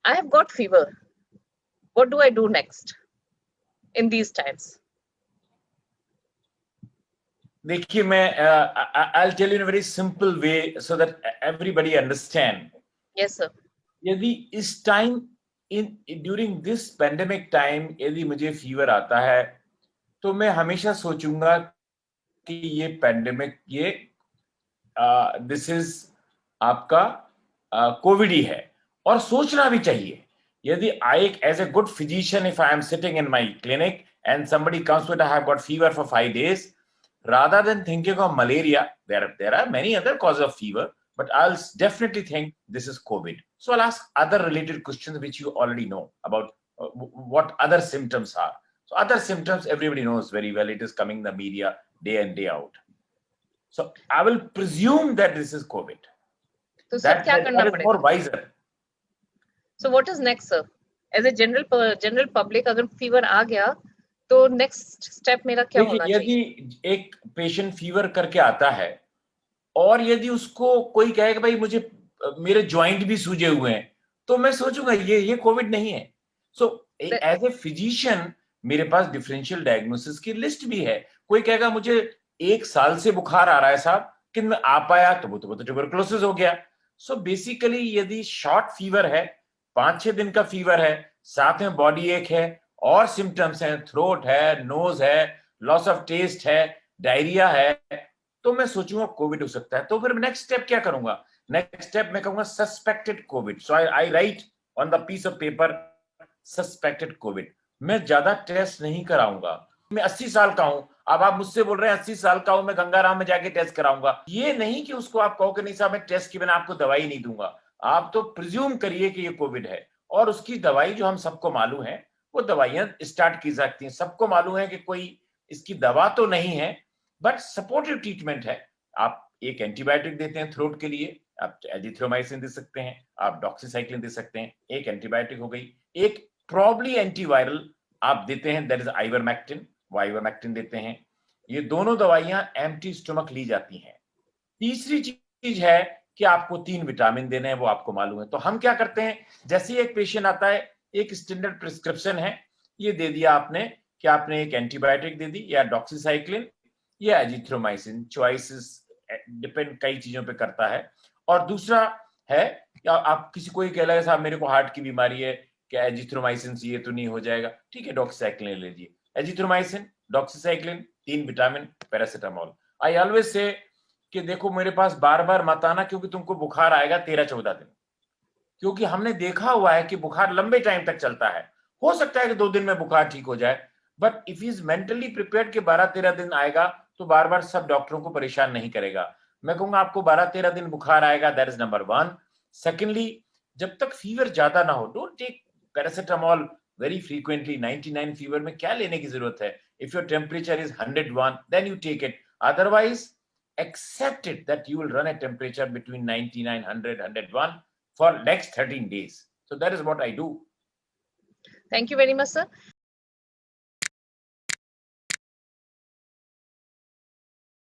I have got fever. What do I do next in these times? देखिए, मैं I'll tell you in a very simple way so that everybody understand. Yes, sir. यदि इस time during this pandemic time यदि मुझे fever आता है तो मैं हमेशा सोचूंगा कि ये पेंडेमिक ये दिस इज आपका कोविड ही है, और सोचना भी चाहिए. यदि I as a good physician, if I am sitting in my clinic and somebody comes with I have got fever for 5 days, rather than thinking of malaria, there are many other causes of fever, but I'll definitely think this is COVID. So I'll ask other related questions which you already know about, what other symptoms are. So other symptoms everybody knows very well. It is coming in the media day in day out. So I will presume that this is COVID. तो sir क्या करना that is पड़ेगा? more wiser. So what is next, sir? As a general public, अगर fever आ गया तो next step मेरा क्या होना चाहिए? यदि एक पेशेंट फीवर करके आता है और यदि उसको कोई कहे कि भाई मुझे मेरे जॉइंट भी सूजे हुए हैं, तो मैं सोचूंगा ये कोविड नहीं है. सो एज ए फिजिशियन मेरे पास डिफरेंशियल डायग्नोसिस की लिस्ट भी है. कोई कहेगा मुझे 1 साल से बुखार आ रहा है साहब, किन में आ पाया तो वो तो ट्यूबरकुलोसिस हो गया. सो बेसिकली यदि शॉर्ट फीवर है, 5-6 दिन का फीवर है, साथ में बॉडी एक है और सिम्टम्स हैं, थ्रोट है, नोज है, लॉस ऑफ टेस्ट है, डायरिया है, तो मैं सोचूंगा कोविड हो सकता है. तो फिर नेक्स्ट स्टेप क्या करूंगा? नेक्स्ट स्टेप मैं कहूंगा suspected COVID. So I write on the piece of paper suspected COVID. मैं ज्यादा टेस्ट नहीं कराऊंगा. मैं 80 साल का हूं, अब आप मुझसे बोल रहे हैं 80 साल का हूं, मैं गंगाराम में जाके टेस्ट कराऊंगा. ये नहीं कि उसको आप कहो कि नहीं साहब मैं टेस्ट के बिना आपको दवाई नहीं दूंगा. आप तो प्रिज्यूम करिए कि ये कोविड है, और उसकी दवाई जो हम सबको मालूम है वो दवाइयां स्टार्ट की जाती हैं. सबको मालूम है कि कोई इसकी दवा तो नहीं है, बट सपोर्टिव ट्रीटमेंट है. आप एक एंटीबायोटिक देते हैं थ्रोट के लिए, आप एजिथ्रोमाइसिन दे सकते हैं, आप डॉक्सीसाइक्लिन दे सकते हैं. एक एंटीबायोटिक हो गई. एक प्रॉब्ली एंटीवायरल आप देते हैं, दैट इज आइवरमेक्टिन, वो आइवरमेक्टिन देते हैं. ये दोनों दवाइयां एम्प्टी स्टमक ली जाती हैं. तीसरी चीज है कि आपको 3 विटामिन देने हैं, वो आपको मालूम है. तो हम क्या करते हैं, जैसे ही एक पेशेंट आता है, एक स्टैंडर्ड प्रिस्क्रिप्शन है, ये दे दिया आपने कि आपने एक एंटीबायोटिक दे दी या डॉक्सीसाइक्लिन या एजिथ्रोमाइसिन. चॉइसेस डिपेंड कई चीजों पे करता है. और दूसरा है कि आप किसी कोई कह रहा है साहब मेरे को हार्ट की बीमारी है, क्या एजिथ्रोमाइसिन से ये तो नहीं हो जाएगा? ठीक है, डॉक्सीसाइक्लिन ले लीजिए. Azithromycin, doxycycline, 3 vitamin, paracetamol. I always say कि देखो मेरे पास बार बार मत आना, क्योंकि तुमको बुखार आएगा 13-14 दिन, क्योंकि हमने देखा हुआ है कि बुखार लंबे टाइम तक चलता है. हो सकता है कि 2 दिन में बुखार ठीक हो जाए, but if is mentally prepared कि 12-13 दिन आएगा, तो बार बार सब डॉक्टरों को परेशान नहीं करेगा. मैं कहूंगा आपको 12-13 दिन बुखार आएगा, दैट इज नंबर 1. सेकेंडली, जब तक फीवर ज्यादा ना हो, don't take paracetamol very frequently. 99 fever में क्या लेने की जरूरत है? If your temperature is 101, then you take it. Otherwise accept it that you will run a temperature between 99, 100, 101 for next 13 days. So that is what I do. Thank you very much, sir.